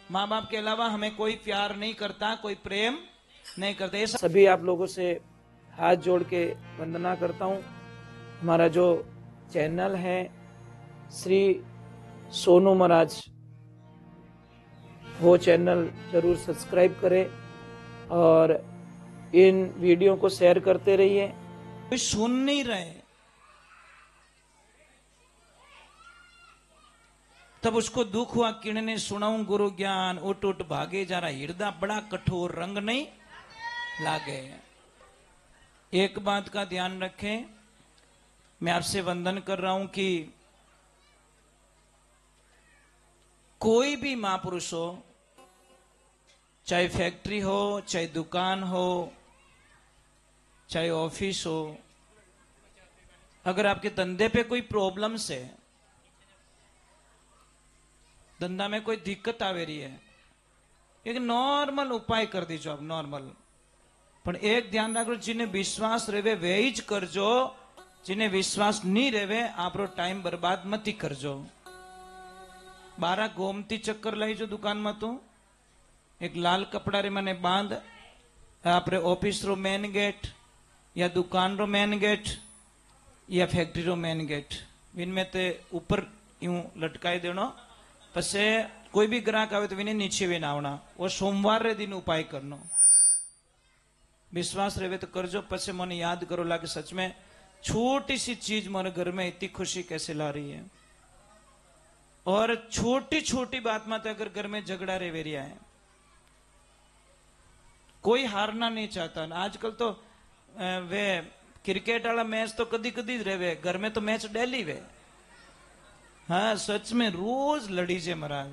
माँ बाप के अलावा हमें कोई प्यार नहीं करता, कोई प्रेम नहीं करते। सभी आप लोगों से हाथ जोड़ के वंदना करता हूँ। हमारा जो चैनल है श्री सोनू महाराज, वो चैनल जरूर सब्सक्राइब करें और इन वीडियो को शेयर करते रहिए। कोई सुन नहीं रहे, तब उसको दुख हुआ, किण ने सुनाऊं गुरु ज्ञान, उठ उठ भागे जा रहा हृदय बड़ा कठोर, रंग नहीं लागे। एक बात का ध्यान रखें, मैं आपसे वंदन कर रहा हूं कि कोई भी महापुरुष हो, चाहे फैक्ट्री हो, चाहे दुकान हो, चाहे ऑफिस हो, अगर आपके धंधे पे कोई प्रॉब्लम्स है, धंधा में कोई दिक्कत आ रही है, एक नॉर्मल उपाय कर दीजो आप, नॉर्मल। पर एक ध्यान रखो, जिन्हें विश्वास रेवे वे ही ज करजो, जिन्हें विश्वास नहीं रेवे आपरो टाइम बर्बाद मती करजो। 12 गोमती चक्कर लाई जो दुकान में, तो एक लाल कपड़ा रे मैंने बांध आप ऑफिस रो मेन गेट या दुकान रो मेन गेट या फैक्ट्री रो मेन गेट, इनमें ते ऊपर यूं लटकाई देनो। पसे कोई भी ग्राहक आवे तो विने नीचे भी ना आवना, वो सोमवार रे दिन उपाय करनो। विश्वास रहे तो करजो। पसे मन याद करो लागे सच में छोटी सी चीज मेरे घर में इतनी खुशी कैसे ला रही है। और छोटी छोटी बात में तो अगर घर में झगड़ा रे रिया है, कोई हारना नहीं चाहता। आजकल तो वे क्रिकेट वाला मैच तो कदी कदी रहे, घर में तो मैच डेली वे। हाँ सच में रोज लड़ी जे महाराज।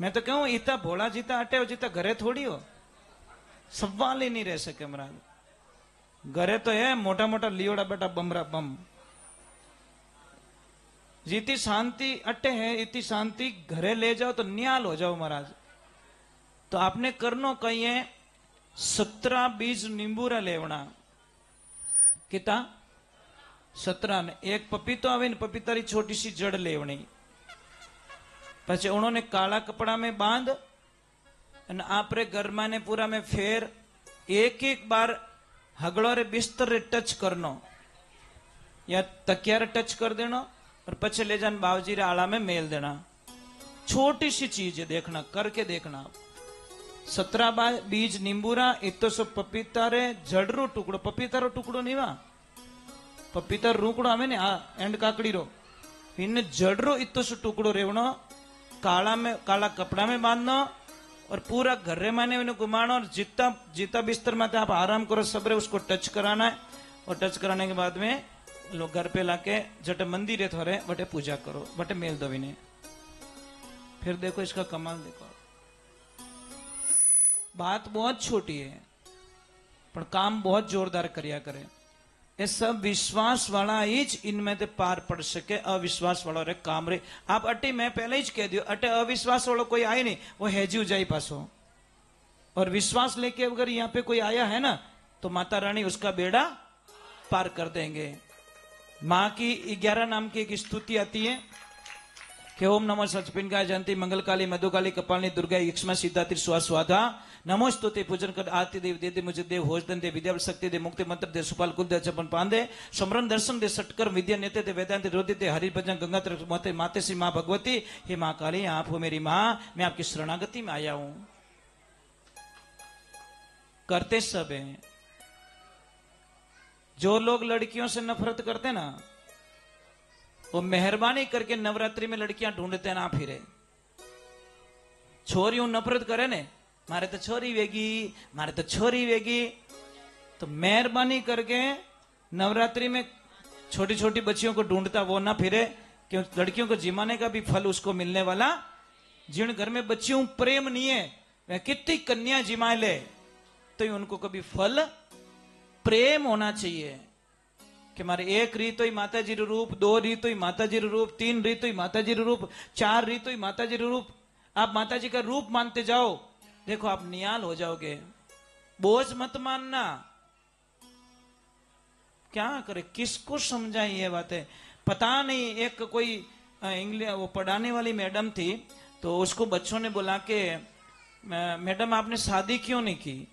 मैं तो कहूं इतना भोला जीता अटे हो, जीता घरे थोड़ी हो, सवाल ही नहीं रह सके महाराज। घरे तो है मोटा मोटा लियोड़ा बेटा बमरा बम। जीती शांति अटे है, इतनी शांति घरे ले जाओ तो नियाल हो जाओ महाराज। तो आपने करनो कही है 17 बीज नींबूरा लेवना, किता 17 ने एक पपीतो आवे ने पपीता छोटी सी जड़ लेवनी। पछे उन्होंने काला कपड़ा में बांध અને આપણે ઘરમાં ને પૂરા में फेर एक एक बार हगड़ो रे बिस्तर रे टच करनो या तकिया रे टच कर देनो और पछे ले जान बावजी रे आला में मेल देना। छोटी सी चीज है, देखना करके देखना। 17 बीज नींबूरा, इतो सो पपीता रे जड़रो टुकड़ो, पपीता रो टुकड़ो नहीं वा, पपीता रूकड़ो आवे ने आ एंड काकड़ी रो, इन जड़रो इतो सो टुकड़ो रेवनो, काला में काला कपड़ा में बांधनो और पूरा घर रे माने उन्हें घुमाना। और जितना जितना बिस्तर में आप आराम करो सबरे उसको टच कराना है। और टच कराने के बाद में लोग घर पे लाके जटे मंदिर है थोड़े बटे पूजा करो, बटे मेल दो इन्हें। फिर देखो इसका कमाल देखो। बात बहुत छोटी है पर काम बहुत जोरदार करिया करे। ये सब विश्वास वाला ही इनमें ते पार पड़ सके, अविश्वास वाला रे काम रे। आप अटे मैं पहले ही कह दियो, अटे अविश्वास वाला कोई आए नहीं, वो हेजू जाई पासो। और विश्वास लेके अगर यहाँ पे कोई आया है ना तो माता रानी उसका बेड़ा पार कर देंगे। माँ की 11 नाम की एक स्तुति आती है कि ओम नमो सचपिंडकाय जयंती मंगलकाली मधुकाली कपालनी दुर्गा यक्ष्मा सिद्धाति स्वाधा नमो स्तुति पूजन कर आरती देव दे दे मुझे देव होश दे विद्या शक्ति दे मुक्ति मंत्र दे सुपाल कुल दे चपन पांदे समरण दर्शन दे सटकर विद्या नेते दे वेदांत रोदि दे हरि भजन गंगा तर माते माते श्री माँ भगवती। हे माँ काली आप हो मेरी माँ, मैं आपकी शरणागति में आया हूं। करते सब है। जो लोग लड़कियों से नफरत करते ना वो मेहरबानी करके नवरात्रि में लड़कियां ढूंढते ना फिरे। छोरियों नफरत करे ने, मारे तो छोरी वेगी, मारे तो छोरी वेगी, तो मेहरबानी करके नवरात्रि में छोटी छोटी बच्चियों को ढूंढता वो ना फिरे, क्यों लड़कियों को जिमाने का भी फल उसको मिलने वाला। जिन घर में बच्चियों प्रेम नहीं है वह कितनी कन्या जिमा ले तो उनको कभी फल प्रेम होना चाहिए कि मारे 1 रीतो ही माताजी रूप, 2 रीतो ही माताजी रूप, 3 रीतो ही माताजी रूप, 4 रीतो ही माताजी रूप। आप माताजी का रूप मानते जाओ, देखो आप नियाल हो जाओगे। बोझ मत मानना। क्या करे, किसको समझाई ये बातें, पता नहीं। एक कोई इंग्लिश वो पढ़ाने वाली मैडम थी तो उसको बच्चों ने बुला के मैडम आपने शादी क्यों नहीं की?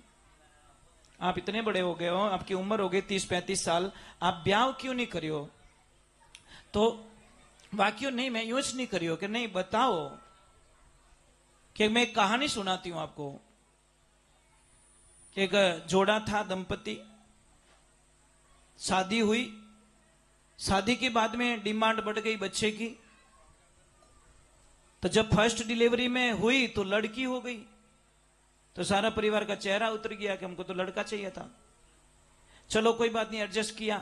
आप इतने बड़े हो गए हो, आपकी उम्र हो गई 30-35 साल, आप ब्याह क्यों नहीं करियो? तो वाक्यों नहीं, मैं यूं नहीं करियो कि नहीं बताओ कि मैं एक कहानी सुनाती हूं आपको। कि एक जोड़ा था, दंपति, शादी हुई, शादी के बाद में डिमांड बढ़ गई बच्चे की। तो जब फर्स्ट डिलीवरी में हुई तो लड़की हो गई, तो सारा परिवार का चेहरा उतर गया कि हमको तो लड़का चाहिए था। चलो कोई बात नहीं, एडजस्ट किया।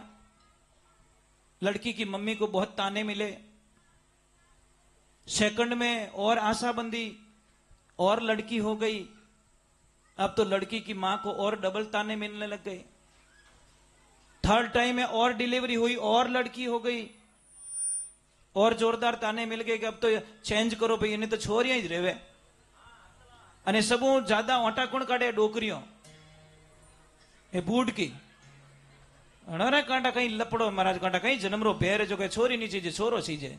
लड़की की मम्मी को बहुत ताने मिले। सेकंड में और आशा बंधी, और लड़की हो गई। अब तो लड़की की मां को और डबल ताने मिलने लग गए। थर्ड टाइम में और डिलीवरी हुई, और लड़की हो गई, और जोरदार ताने मिल गए कि अब तो चेंज करो भाई, इन्हें तो छोरियां ही रेवे। અને સબુ જ્યાદા ઓટા કોણ કાઢે? ડોકરીઓ એ બૂડ કી અણરે કાંટા કઈ લપડો મહારાજ, કાંટા કઈ જન્મરો ભેર જો કે છોરી ની ચીજે છોરો સીજે।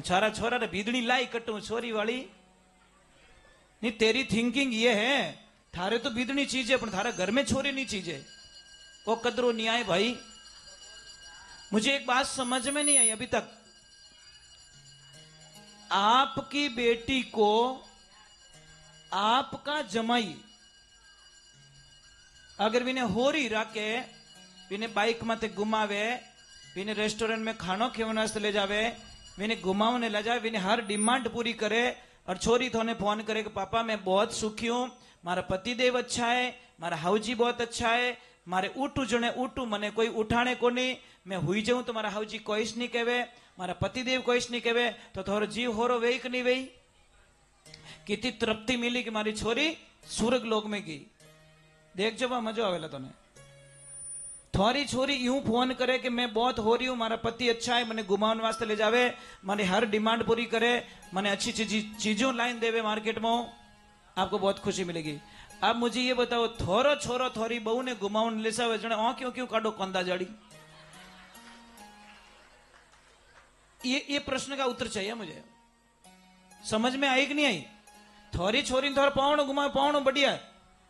છારા છોરા રે ભીદણી लाई कटू छोरी वाली नहीं, तेरी थिंकिंग ये है थारे तो भीदनी चीज है, पर थारे घर में छोरी नहीं चीज है। वो कदरो नहीं आए भाई। मुझे एक बात समझ में नहीं आई अभी तक। आपकी बेटी को आपका जमाई अगर विने होरी राके, विने बाइक माते घुमावे, विने रेस्टोरेंट में खानो खेवने वास्ते ले जावे, विने घुमावने ले जावे, विने हर डिमांड पूरी करे, और छोरी थोने फोन करे कि पापा मैं बहुत सुखी हूं, मारा पतिदेव अच्छा है, मारा हाउजी बहुत अच्छा है, मारे उठू जने उठू मने कोई उठाने को नहीं, मैं हुई जाऊं तो मारा हाउजी कोईश नहीं कहवे, मारा पतिदेव कोईश नहीं कहवे, तो थोड़ो जीव होरो वेई कि नहीं वेई? कितनी तृप्ति मिली कि मारी छोरी स्वर्ग लोक में गई। देख जब मजा आवेला तने। थोड़ी छोरी यूं फोन करे कि मैं बहुत हो रही हूं, मारा पति अच्छा है, मैंने घुमाने वास्ते ले जावे, मारी हर डिमांड पूरी करे, मैंने अच्छी चीजों लाइन देवे मार्केट में, आपको बहुत खुशी मिलेगी। अब मुझे ये बताओ, थोरो छोरो थोड़ी बहू ने घुमावन ले जावे, जने क्यों क्यों काटो कंदा जाड़ी? ये प्रश्न का उत्तर चाहिए मुझे। समझ में आई कि नहीं आई? थोड़ी छोरी थोड़ा पावणो घुमावे, पावणो बढ़िया है,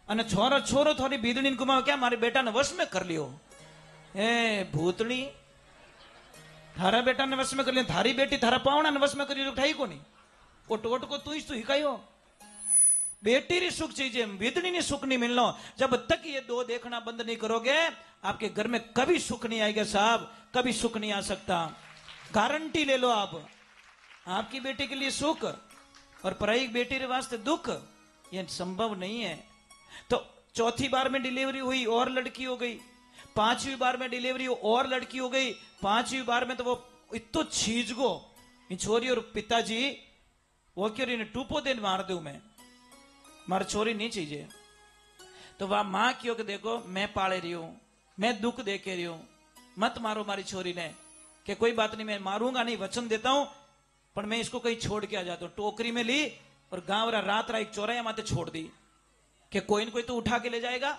અને छोरो छोरो थोड़ी बीदड़ी घुमावे, क्या मारे बेटा ने वश में कर लियो? ए भूतनी, थारा बेटा ने वश में कर लिया, थारी बेटी थारा पावणा ने वश में कर लियो, ठाई को नहीं ओट को तू ही तो हिकायो। बेटी री सुख चाहिए, बीदड़ी ने सुख नहीं मिलना। जब तक ये दो देखना बंद नहीं करोगे, आपके घर में कभी सुख नहीं आएगा साहब, कभी सुख नहीं आ सकता। गारंटी ले लो आप। आपकी बेटी के लिए सुख और पराई बेटी के वास्ते दुख, ये संभव नहीं है। तो चौथी बार में डिलीवरी हुई और लड़की हो गई, पांचवी बार में डिलीवरी और लड़की हो गई, पांचवी बार में तो वो इतो छीज गो इन छोरी और पिताजी वो क्यों इन्हें टूपो देन मार दू, मैं मार छोरी नहीं चाहिए। तो वह मां क्यों कि देखो मैं पाले रही हूं, मैं दुख देके रही हूं, मत मारो मारी छोरी ने। कि कोई बात नहीं, मैं मारूंगा नहीं, वचन देता हूं, पर मैं इसको कहीं छोड़ के आ जाता हूं। टोकरी में ली और गांव रात एक चौराया माते छोड़ दी कि कोई न कोई तो उठा के ले जाएगा।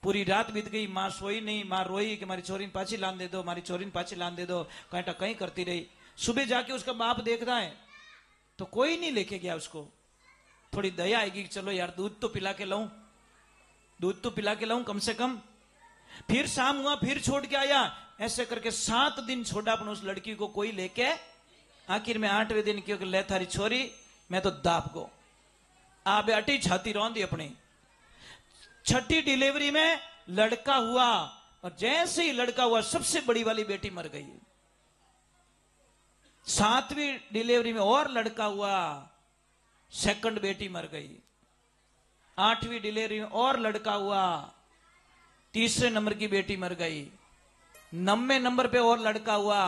पूरी रात बीत गई, मां सोई नहीं, मां रोई कि मारी छोरी पाची लान दे दो, मारी छोरी पाची लान दे दो, कहीं कहीं करती रही। सुबह जाके उसका बाप देखता है तो कोई नहीं लेके गया उसको। थोड़ी दया आएगी कि चलो यार दूध तो पिला के लाऊं, दूध तो पिला के लाऊं कम से कम। फिर शाम हुआ, फिर छोड़ के आया, ऐसे करके 7 दिन छोड़ा अपन उस लड़की को कोई लेके। आखिर में 8वें दिन क्योंकि ले थारी छोरी मैं तो दाप गो आ बेटी छाती रौंदी अपनी। छठी डिलीवरी में लड़का हुआ, और जैसे ही लड़का हुआ सबसे बड़ी वाली बेटी मर गई। 7वीं डिलीवरी में और लड़का हुआ, सेकंड बेटी मर गई। 8वीं डिलीवरी में और लड़का हुआ, तीसरे नंबर की बेटी मर गई। 9वें नंबर पे और लड़का हुआ,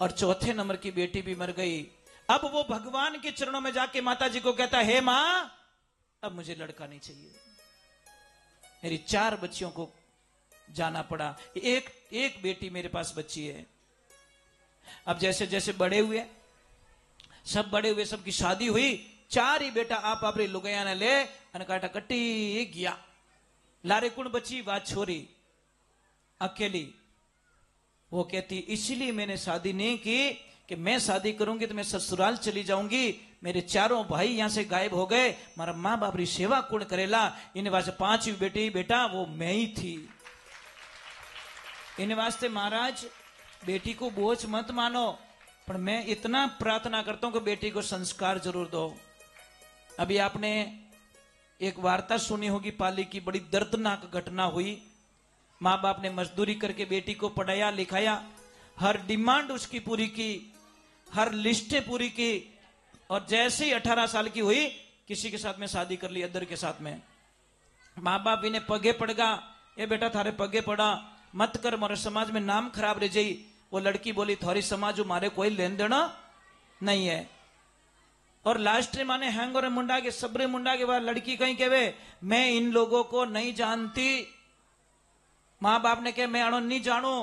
और चौथे नंबर की बेटी भी मर गई। अब वो भगवान के चरणों में जाके माता जी को कहता है, हे मां अब मुझे लड़का नहीं चाहिए। मेरी 4 बच्चियों को जाना पड़ा, एक बेटी मेरे पास बच्ची है। अब जैसे जैसे बड़े हुए, सब बड़े हुए, सबकी शादी हुई, 4 ही बेटा आप अपनी लुगाया ने ले અને કાટા કટી ગયા। लारे कुण बची? बात छोरी अकेली। वो कहती इसलिए मैंने शादी नहीं की कि मैं शादी करूंगी तो मैं ससुराल चली जाऊंगी, मेरे चारों भाई यहां से गायब हो गए, मारा माँ बाप री सेवा कौन करेला, इन वास्ते पांचवी बेटी बेटा वो मैं ही थी। इन वास्ते महाराज बेटी को बोझ मत मानो, पर मैं इतना प्रार्थना करता हूं कि बेटी को संस्कार जरूर दो। अभी आपने एक वार्ता सुनी होगी पाली की, बड़ी दर्दनाक घटना हुई। माँ बाप ने मजदूरी करके बेटी को पढ़ाया लिखाया, हर डिमांड उसकी पूरी की, हर लिस्टें पूरी की, और जैसे ही 18 साल की हुई किसी के साथ में शादी कर ली, अदर के साथ में। माँ बाप इन्हें पगे पड़गा, ये बेटा थारे पगे पड़ा मत कर, मारे समाज में नाम खराब रह जाई। वो लड़की बोली थारी समाज मारे कोई लेन देना नहीं है। और लास्ट में माने हैंगर मुंडा के सबरे मुंडा के बाद लड़की कहीं कहवे मैं इन लोगों को नहीं जानती। माँ बाप ने कहे मैं अणो नहीं जानू।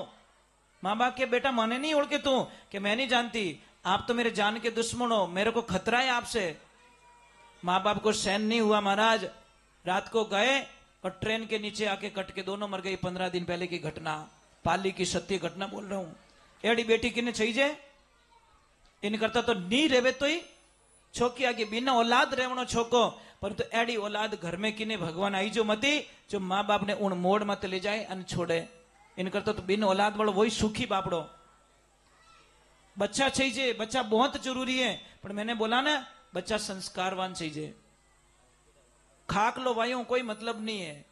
माँ बाप के बेटा मने नहीं ओढ़ के तू कि मैं नहीं जानती, आप तो मेरे जान के दुश्मन हो, मेरे को खतरा है आपसे। माँ बाप को सहन नहीं हुआ महाराज, रात को गए और ट्रेन के नीचे आके कट के दोनों मर गई। 15 दिन पहले की घटना, पाली की सत्य घटना बोल रहा हूं। एड़ी बेटी किने चाहिए इन करता तो नहीं रेवे तो ही छोकी आगे बिना औलाद रेवनो छोको, परंतु एडी औलाद घर में किने भगवान आई जो मती जो माँ बाप ने उन मोड़ मत ले जाए अन छोड़े। इन करता तो बिन औलाद वालों वही सुखी बापड़ो। बच्चा चाहिए, बच्चा बहुत जरूरी है, पर मैंने बोला ना बच्चा संस्कारवान चाहिए। खाक लो भाइयों कोई मतलब नहीं है,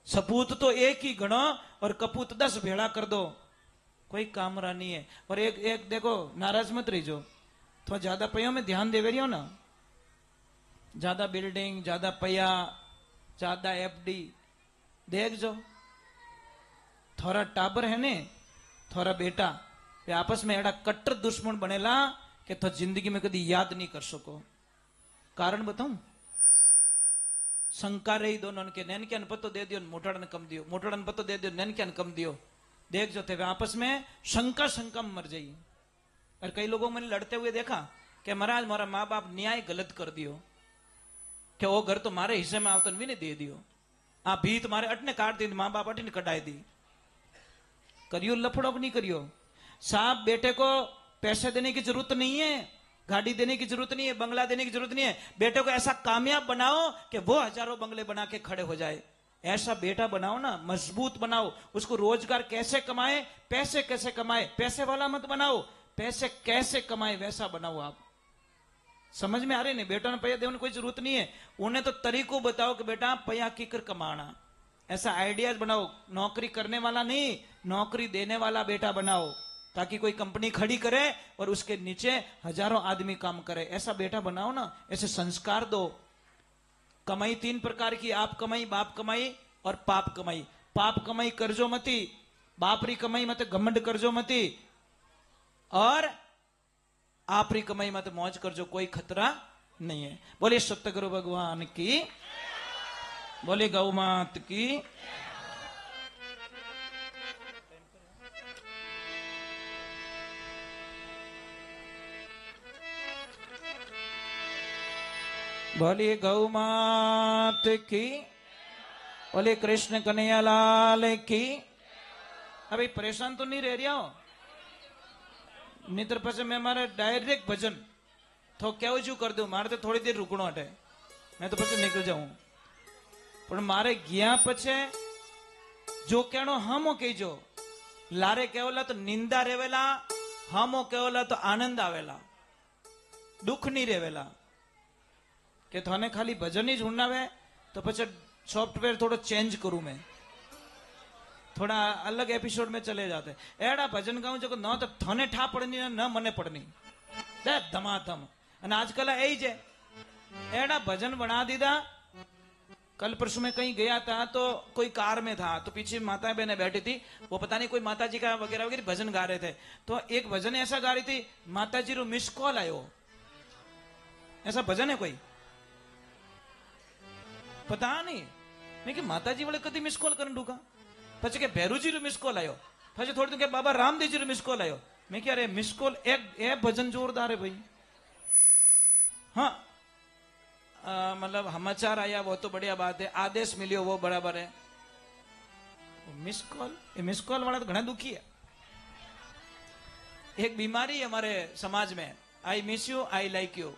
सपूत तो एक ही गणो और कपूत 10 भेड़ा कर दो, कोई कामरा नहीं है। और एक देखो नाराज मत रही जो थोड़ा ज्यादा पैयों में ध्यान देवे रही हो ना, ज्यादा बिल्डिंग, ज्यादा पैया, ज्यादा एफडी देख जो थोड़ा टाबर है ने थोड़ा बेटा वे आपस में एड़ा कट्टर दुश्मन बनेला कि तो जिंदगी में कभी याद नहीं कर सको। कारण बताऊं, शंका रही दोनों के, नैन क्या पत्तो दे दियो, मोटाड़न कम दियो, मोटाड़न पत्तो दे दियो, नैन क्या कम दियो। देख जो थे वे आपस में शंका में मर जाइए। और कई लोगों मैंने लड़ते हुए देखा कि महाराज मारा माँ बाप न्याय गलत कर दियो, कि वो घर तो मारे हिस्से में आवतन भी नहीं दे दियो, आ भी तुम्हारे अटने काट दी, माँ बाप अटने कटाई दी। करियो लफड़ो नहीं करियो। साहब बेटे को पैसे देने की जरूरत नहीं है, गाड़ी देने की जरूरत नहीं है, बंगला देने की जरूरत नहीं है। बेटे को ऐसा कामयाब बनाओ कि वो हजारों बंगले बना के खड़े हो जाए। ऐसा बेटा बनाओ ना, मजबूत बनाओ, उसको रोजगार कैसे कमाए, पैसे कैसे कमाए, पैसे वाला मत बनाओ, पैसे कैसे कमाए वैसा बनाओ। आप समझ में आ रहे नहीं, बेटा ने पैया देने की कोई जरूरत नहीं है, उन्हें तो तरीको बताओ कि बेटा पैया किकर कमाना, ऐसा आइडियाज बनाओ। नौकरी करने वाला नहीं, नौकरी देने वाला बेटा बनाओ, ताकि कोई कंपनी खड़ी करे और उसके नीचे हजारों आदमी काम करे। ऐसा बेटा बनाओ ना, ऐसे संस्कार दो। कमाई 3 प्रकार की, आप कमाई, बाप कमाई और पाप कमाई। पाप कमाई करजो मती, बाप री कमाई मत घमंड करजो मती, और आप री कमाई मत मौज करजो, कोई खतरा नहीं है। बोले सत्यगुरु भगवान की, बोले गौ मात की। बोले गौ मात की, बोले कृष्ण कन्हैया लाल की। अभी परेशान तो नहीं रह रहा हो, मित्र पछे मैं मारे डायरेक्ट भजन तो क्या जू कर दू, मारे तो थोड़ी देर रुकणो हटे, मैं तो पछे निकल जाऊं। पर मारे गया पछे जो कहनो हमो कहीजो। लारे केवला तो निंदा रेवेला, हमो केवला तो आनंद आवेला, दुख नहीं रेवेला। कि थाने खाली भजन ही ढूंढावे तो पछे सॉफ्टवेयर थोड़ा चेंज करूं, मैं थोड़ा अलग एपिसोड में चले जाते। एड़ा भजन गाऊं जो न तो थाने ठा पड़नी न मने पड़नी, धमाधम। और आजकल यही जे एड़ा भजन बना दीदा। कल परसों में कहीं गया था तो कोई कार में था, तो पीछे माता बहने बैठी थी, वो पता नहीं कोई माता जी का वगैरह वगैरह भजन गा रहे थे। तो एक भजन ऐसा गा रही थी, माता जी रो मिस कॉल आयो, ऐसा भजन है कोई पता नहीं। मैं कि माता जी वाले कदी मिस कॉल कर ढूंगा, પછી કે ભેરુજી રો મિસ કોલ આવ્યો, પછી થોડું કે બાબા રામદેવજી રો મિસ કોલ આવ્યો। मैं क्या अरे मिस कॉल एक भजन जोरदार है भाई। हाँ मतलब समाचार आया वो तो बढ़िया बात है, आदेश मिलियो वो बराबर है। मिस कॉल वाला तो घना दुखी है। एक बीमारी हमारे समाज में, I miss you I like you.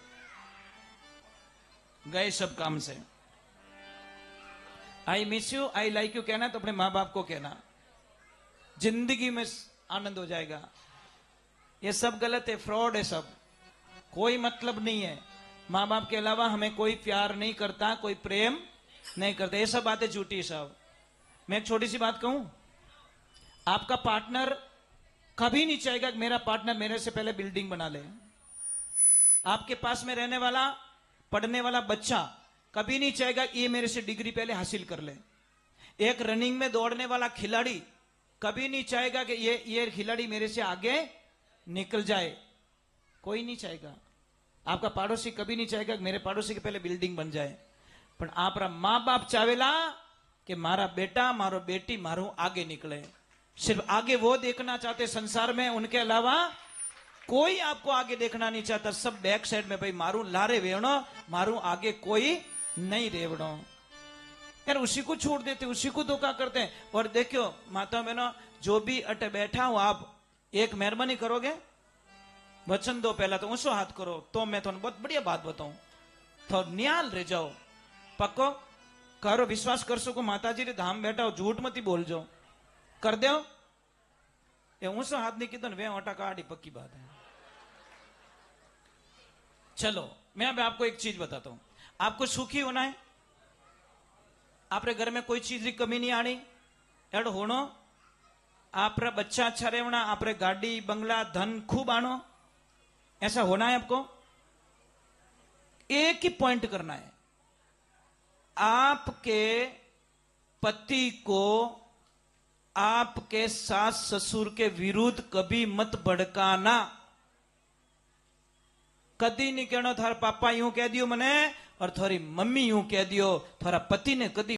गए सब काम से। I miss you, I like you कहना तो अपने माँ बाप को कहना, जिंदगी में आनंद हो जाएगा। ये सब गलत है, फ्रॉड है सब, कोई मतलब नहीं है। माँ बाप के अलावा हमें कोई प्यार नहीं करता, कोई प्रेम नहीं करता, ये सब बातें झूठी सब। मैं एक छोटी सी बात कहूं, आपका पार्टनर कभी नहीं चाहेगा कि मेरा पार्टनर मेरे से पहले बिल्डिंग बना ले। आपके पास में रहने वाला पढ़ने वाला बच्चा कभी नहीं चाहेगा कि ये मेरे से डिग्री पहले हासिल कर ले। एक रनिंग में दौड़ने वाला खिलाड़ी कभी नहीं चाहेगा कि ये खिलाड़ी मेरे से आगे निकल जाए, कोई नहीं चाहेगा। आपका पड़ोसी कभी नहीं चाहेगा कि मेरे पड़ोसी के पहले बिल्डिंग बन जाए, पण आपरा माँ बाप चाहेला कि मारा बेटा मारो बेटी मारू आगे निकले। सिर्फ आगे वो देखना चाहते संसार में, उनके अलावा कोई आपको आगे देखना नहीं चाहता। सब बैक साइड में भाई मारू लारे वेवणो, मारू आगे कोई नहीं रेवणो। यार उसी को छोड़ देते, उसी को धोखा करते हैं। और देखो माता बहनों, जो भी अटे बैठा हो, आप एक मेहरबानी करोगे, वचन दो, पहला तो ऊंचो हाथ करो, तो मैं तुम्हें बहुत बढ़िया बात बताऊं, तो न्याल रह जाओ, पक्को करो, विश्वास कर सको माताजी रे धाम बैठा हो, झूठ मत बोल जाओ, कर दो। ये ऊंचो हाथ नहीं कीधो ने वे ओटा काढ़ी, पक्की बात है। चलो मैं अब आपको एक चीज बताता हूं, आपको सुखी होना है, आपरे घर में कोई चीज की कमी नहीं आनी, एड होनो, आपरा बच्चा अच्छा रहना, आपरे गाड़ी बंगला धन खूब आनो, ऐसा होना है आपको। एक ही पॉइंट करना है, आपके पति को आपके सास ससुर के विरुद्ध कभी मत भड़काना। कदी नहीं कहना थारा पापा यूं कह दियो मने और थारी मम्मी यूं कह दियो, थारा पति ने कदी